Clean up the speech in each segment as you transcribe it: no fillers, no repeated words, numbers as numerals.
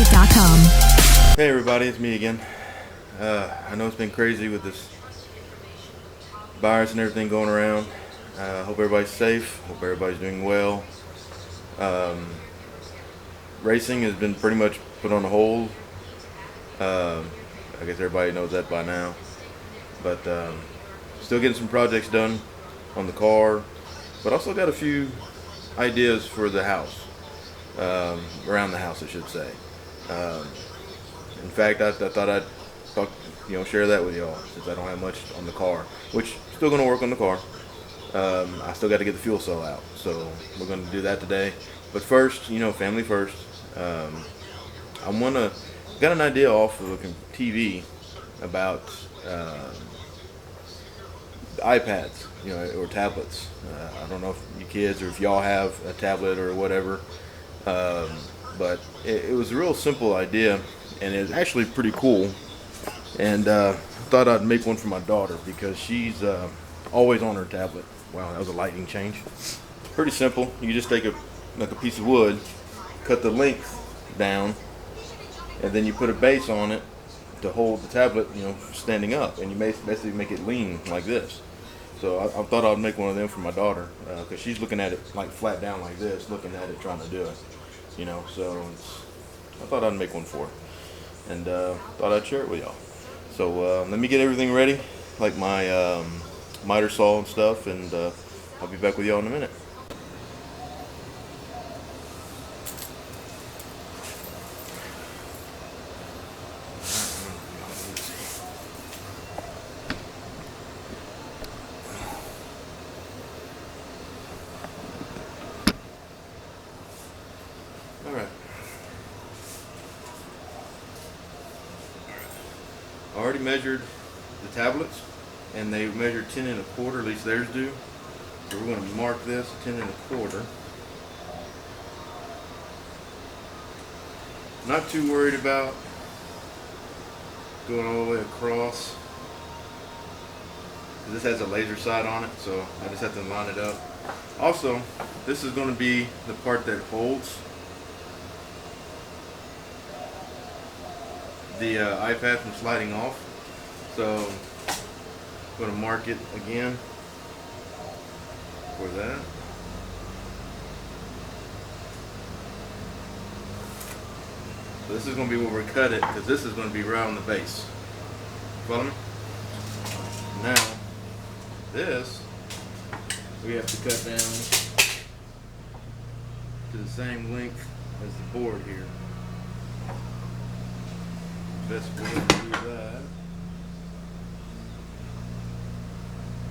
TheChairShot.com. Hey everybody, it's me again. I know it's been crazy with this virus and everything going around. Hope everybody's safe. Hope everybody's doing well. Racing has been pretty much put on hold. I guess everybody knows that by now. But still getting some projects done on the car. But also got a few ideas for the house. Around the house, I should say. In fact, I thought I'd share that with y'all since I don't have much on the car, which still going to work on the car. I still got to get the fuel cell out, so we're going to do that today. But first, family first. Got an idea off of a TV about iPads, or tablets. I don't know if you kids or if y'all have a tablet or whatever, but it was a real simple idea, and it's actually pretty cool. And thought I'd make one for my daughter because she's always on her tablet. Wow, that was a lightning change. Pretty simple. You just take a piece of wood, cut the length down, and then you put a base on it to hold the tablet, standing up, and you basically make it lean like this. So I thought I'd make one of them for my daughter because she's looking at it like flat down like this, looking at it, trying to do it. So I thought I'd make one for her, and thought I'd share it with y'all. So let me get everything ready, like my miter saw and stuff, and I'll be back with y'all in a minute. Alright. I already measured the tablets, and they measured 10 1/4, at least theirs do. So we're going to mark this 10 1/4. Not too worried about going all the way across. This has a laser sight on it, so I just have to line it up. Also, this is going to be the part that holds the iPad from sliding off. So I'm going to mark it again for that. So this is going to be where we cut it, because this is going to be right on the base. Follow me? Now, this we have to cut down to the same length as the board here. Best way to do that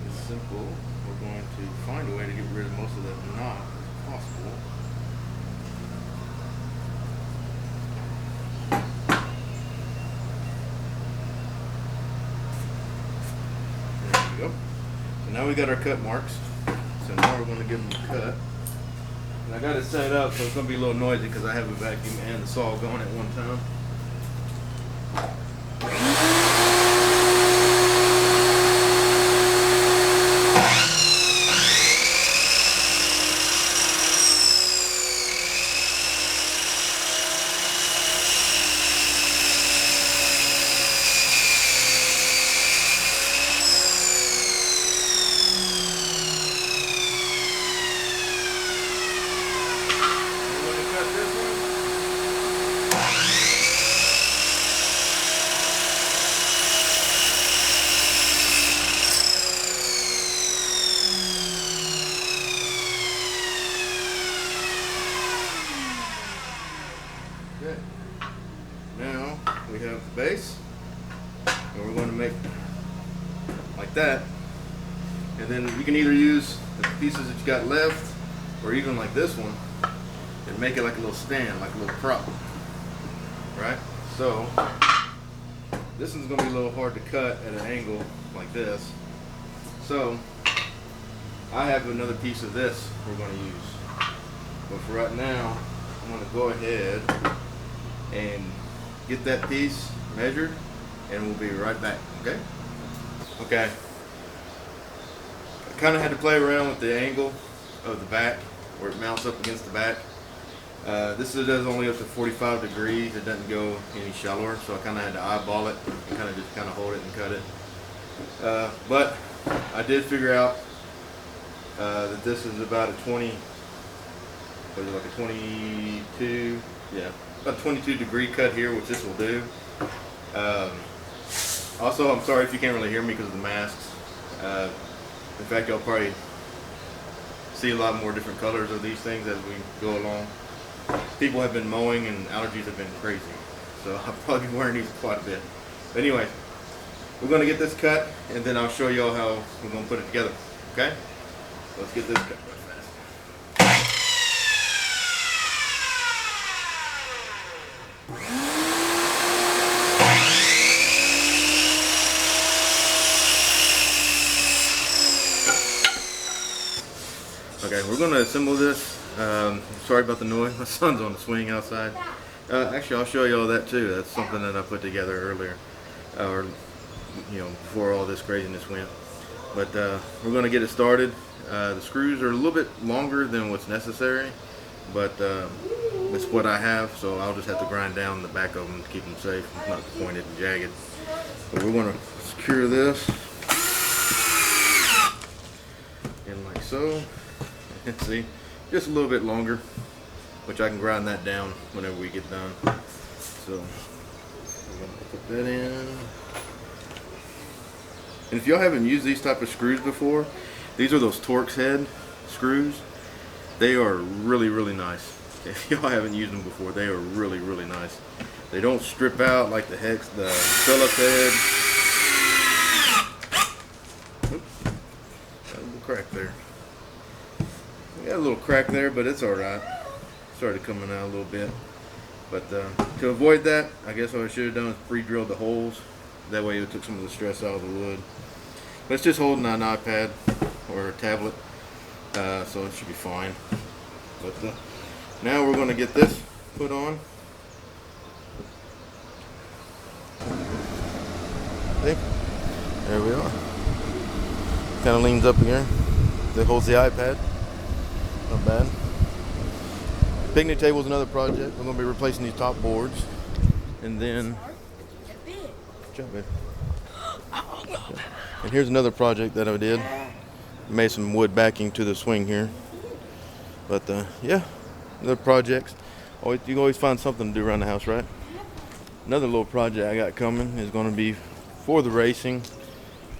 is simple. We're going to find a way to get rid of most of that knot if possible. There we go. So now we got our cut marks. So now we're going to give them a cut. And I got it set up so it's going to be a little noisy because I have a vacuum and the saw going at one time. Okay. Now we have the base, and we're going to make like that, and then you can either use the pieces that you got left, or even like this one, and make it like a little stand, like a little prop. Right? So this one's going to be a little hard to cut at an angle like this. So I have another piece of this we're going to use. But for right now, I'm going to go ahead and get that piece measured, and we'll be right back, okay? Okay. I kind of had to play around with the angle of the back, where it mounts up against the back. This does only up to 45 degrees. It doesn't go any shallower, so I kind of had to eyeball it and kind of hold it and cut it. But I did figure out that this is about a 20, what is it, like a 22, yeah, about a 22 degree cut here, which this will do. Also, I'm sorry if you can't really hear me because of the masks. In fact, you'll probably see a lot more different colors of these things as we go along. People have been mowing and allergies have been crazy, so I'll probably be wearing these quite a bit. But anyway, we're going to get this cut and then I'll show y'all how we're going to put it together. Okay? Let's get this cut real fast. Okay, we're going to assemble this. Sorry about the noise. My son's on the swing outside. Actually, I'll show you all that too. That's something that I put together earlier, or before all this craziness went. But we're going to get it started. The screws are a little bit longer than what's necessary, but it's what I have, so I'll just have to grind down the back of them to keep them safe, not pointed and jagged. But we're going to secure this, and like so. Let's see, just a little bit longer, which I can grind that down whenever we get done. So I'm going to put that in. And if y'all haven't used these type of screws before, these are those Torx head screws. They are really, really nice. If y'all haven't used them before, they are really, really nice. They don't strip out like the Phillips head. Oops, got a little crack there. Got a little crack there, but it's alright. Started coming out a little bit. But to avoid that, I guess what I should have done is pre-drilled the holes. That way it took some of the stress out of the wood. But it's just holding an iPad or a tablet, so it should be fine. But now we're going to get this put on. See? There we are. Kind of leans up here. That holds the iPad. Not bad. Picnic table is another project. We're going to be replacing these top boards. And then... Good job, babe. And here's another project that I did. Made some wood backing to the swing here. But yeah, other projects. You can always find something to do around the house, right? Another little project I got coming is going to be for the racing.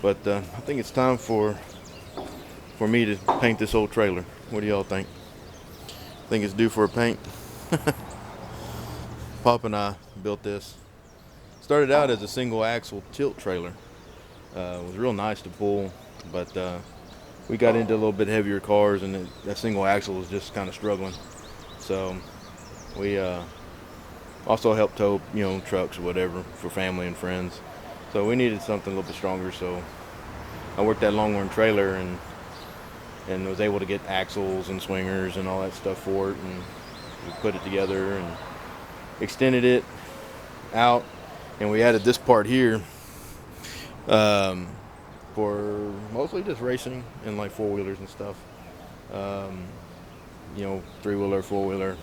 But I think it's time for me to paint this old trailer. What do y'all think? Think it's due for a paint? Pop and I built this. Started out as a single axle tilt trailer. It was real nice to pull, but we got into a little bit heavier cars, and that single axle was just kind of struggling. So we also helped tow, trucks or whatever for family and friends. So we needed something a little bit stronger. So I worked that Longhorn trailer and was able to get axles and swingers and all that stuff for it, and we put it together and extended it out, and we added this part here for mostly just racing and like four-wheelers and stuff, three-wheeler, four-wheeler,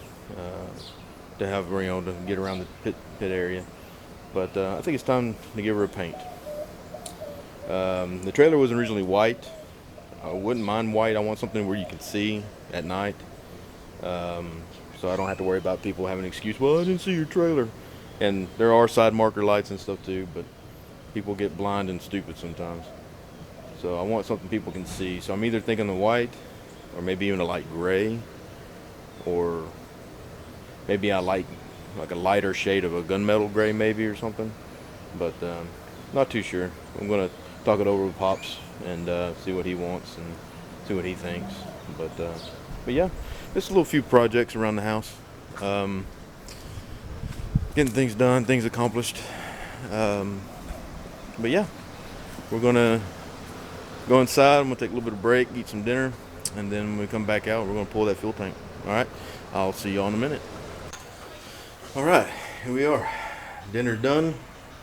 to have to get around the pit area. But I think it's time to give her a paint. The trailer was originally white. I wouldn't mind white. I want something where you can see at night, so I don't have to worry about people having an excuse. Well, I didn't see your trailer. And there are side marker lights and stuff too, but people get blind and stupid sometimes. So I want something people can see. So I'm either thinking the white, or maybe even a light gray, or maybe I like a lighter shade of a gunmetal gray maybe or something. But not too sure. I'm gonna talk it over with Pops and see what he wants and see what he thinks. But yeah, just a little few projects around the house. Getting things done, things accomplished. But yeah, we're gonna go inside. I'm gonna take a little bit of break, eat some dinner, and then when we come back out, we're gonna pull that fuel tank. All right, I'll see y'all in a minute. All right, here we are. Dinner done.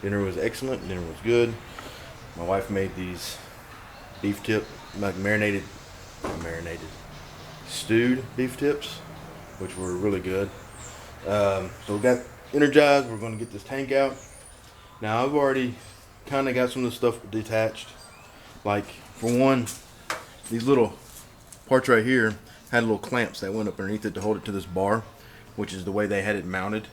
Dinner was excellent. Dinner was good. My wife made these beef tip, stewed beef tips. which were really good. So we got energized. We're going to get this tank out. Now I've already kind of got some of the stuff detached. Like for one, these little parts right here had little clamps that went up underneath it to hold it to this bar, which is the way they had it mounted.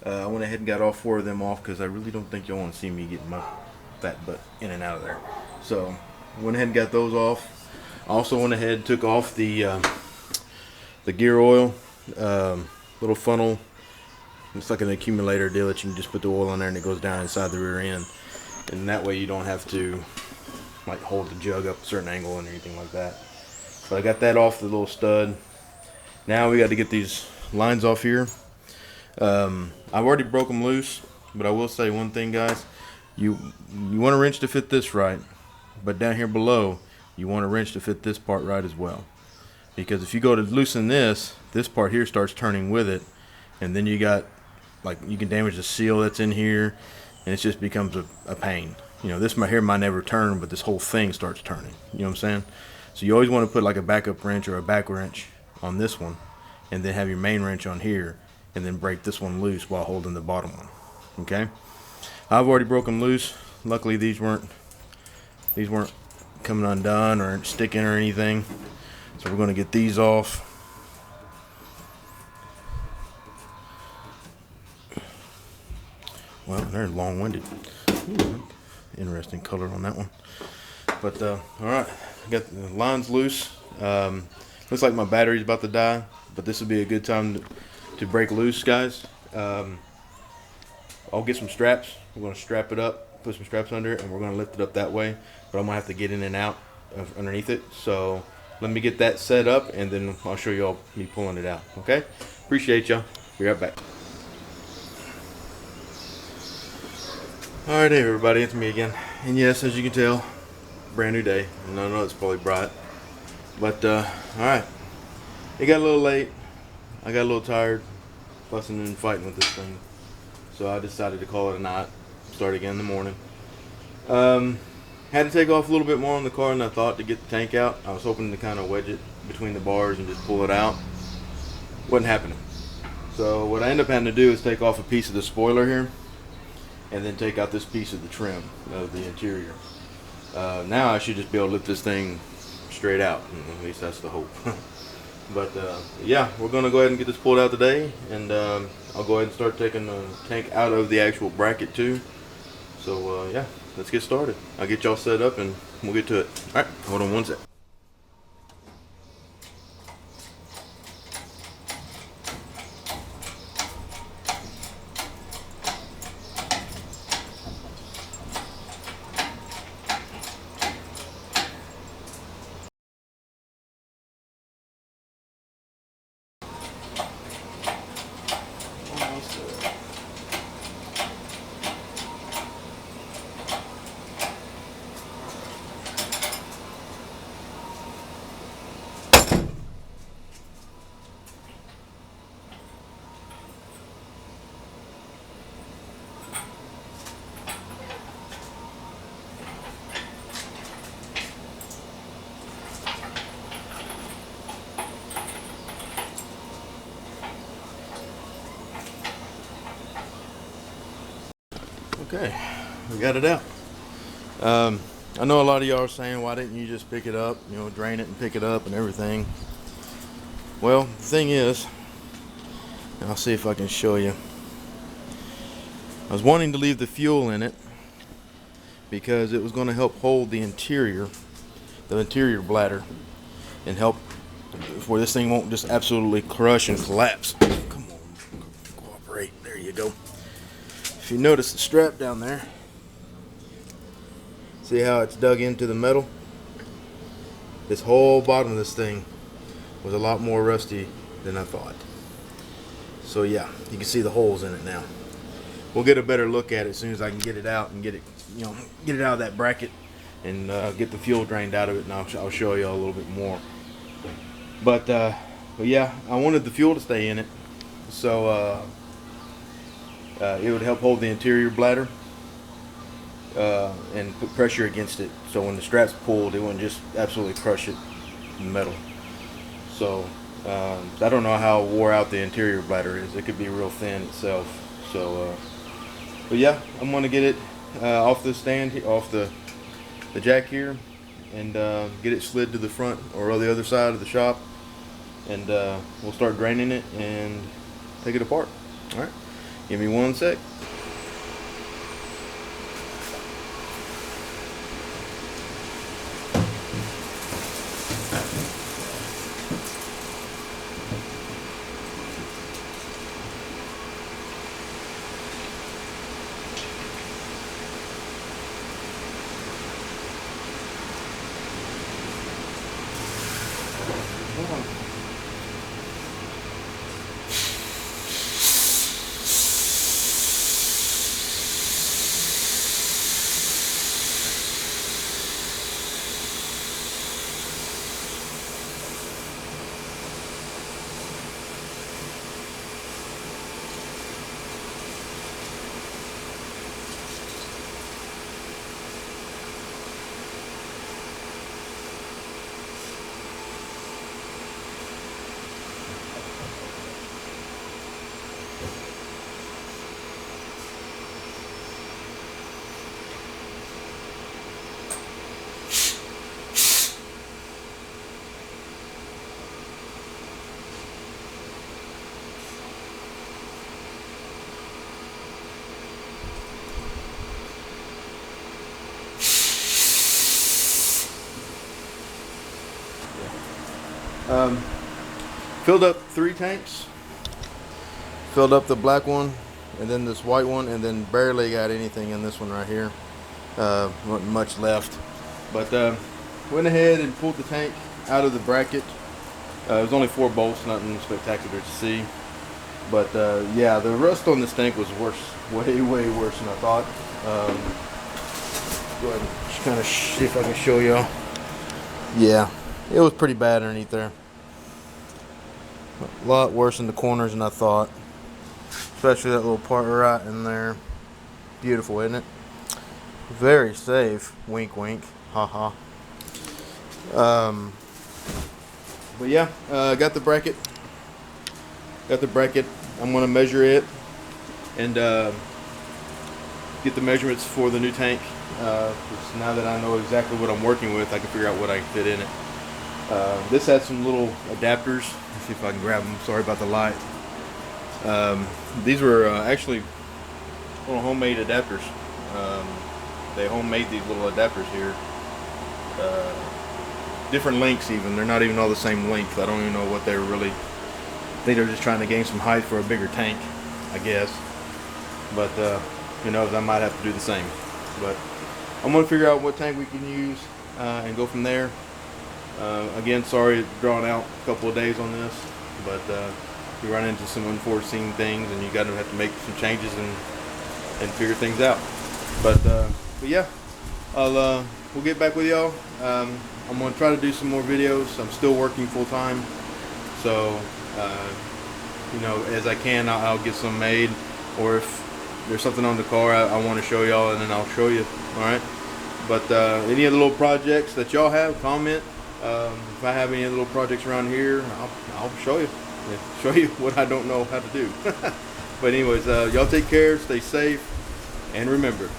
I went ahead and got all 4 of them off because I really don't think you'll want to see me getting my fat butt in and out of there. So went ahead and got those off. I also went ahead and took off the gear oil, little funnel. It's like an accumulator deal that you can just put the oil on there and it goes down inside the rear end, and that way you don't have to like hold the jug up a certain angle and anything like that. So I got that off the little stud. Now we got to get these lines off here. I've already broke them loose, but I will say one thing, guys. You want a wrench to fit this right, but down here below you want a wrench to fit this part right as well, because if you go to loosen this part here starts turning with it, and then you got, like, you can damage the seal that's in here, and it just becomes a pain. You know, this here might never turn, but this whole thing starts turning. You know what I'm saying? So you always want to put like a backup wrench or a back wrench on this one, and then have your main wrench on here, and then break this one loose while holding the bottom one. Okay, I've already broken loose. Luckily these weren't coming undone or sticking or anything, so we're going to get these off. Well, they're long-winded. Interesting color on that one. But all right, I got the lines loose. Looks like my battery's about to die, but this would be a good time to break loose, guys. I'll get some straps. We're going to strap it up, put some straps under it, and we're going to lift it up that way. But I'm going to have to get in and out of underneath it. So let me get that set up, and then I'll show you all me pulling it out. Okay? Appreciate y'all. Be right back. Alright, hey everybody, it's me again. And yes, as you can tell, brand new day. And I know it's probably bright. But, alright. It got a little late. I got a little tired fussing and fighting with this thing. So I decided to call it a night. Start again in the morning. Had to take off a little bit more on the car than I thought to get the tank out. I was hoping to kind of wedge it between the bars and just pull it out. Wasn't happening. So what I ended up having to do is take off a piece of the spoiler here, and then take out this piece of the trim of the interior. Now I should just be able to lift this thing straight out. At least that's the hope. But yeah, we're gonna go ahead and get this pulled out today, and I'll go ahead and start taking the tank out of the actual bracket too. So yeah, let's get started. I'll get y'all set up and we'll get to it. All right, hold on one sec. Okay, we got it out. I know a lot of y'all are saying, why didn't you just pick it up, you know, drain it and pick it up and everything. Well, the thing is, and I'll see if I can show you, I was wanting to leave the fuel in it because it was going to help hold the interior bladder, and help where this thing won't just absolutely crush and collapse. Come on, cooperate. There you go. If you notice the strap down there, see how it's dug into the metal? This whole bottom of this thing was a lot more rusty than I thought. So yeah, you can see the holes in it now. We'll get a better look at it as soon as I can get it out and get it, you know, get it out of that bracket and get the fuel drained out of it, and I'll show you a little bit more. But yeah, I wanted the fuel to stay in it, so it would help hold the interior bladder and put pressure against it, so when the straps pulled, it wouldn't just absolutely crush it in the metal. So I don't know how wore out the interior bladder is. It could be real thin itself. So, but yeah, I'm gonna get it off the stand, off the jack here, and get it slid to the front or the other side of the shop, and we'll start draining it and take it apart. All right, give me one sec. Filled up 3 tanks. Filled up the black one, and then this white one, and then barely got anything in this one right here. Wasn't much left. But went ahead and pulled the tank out of the bracket. It was only 4 bolts, nothing spectacular to see. But yeah, the rust on this tank was worse, way worse than I thought. Go ahead and just kind of see if I can show y'all. Yeah, it was pretty bad underneath there. A lot worse in the corners than I thought. Especially that little part right in there. Beautiful, isn't it? Very safe. Wink, wink. Haha. But yeah, got the bracket. I'm going to measure it and get the measurements for the new tank. Now that I know exactly what I'm working with, I can figure out what I can fit in it. This had some little adapters. Let's see if I can grab them. Sorry about the light. These were actually little homemade adapters. They homemade these little adapters here. Different lengths even. They're not even all the same length. I don't even know what they're really... I think they're just trying to gain some height for a bigger tank, I guess. But who knows, I might have to do the same. But I'm going to figure out what tank we can use and go from there. Again, sorry it's drawn out a couple of days on this, but you run into some unforeseen things and you got to have to make some changes and figure things out. But yeah, we'll get back with y'all. I'm going to try to do some more videos. I'm still working full time, so you know, as I can, I'll get some made, or if there's something on the car I want to show y'all, and then I'll show you. All right. But any of the little projects that y'all have, comment. If I have any little projects around here, I'll show you. Show you what I don't know how to do. But anyways, y'all take care, stay safe, and remember,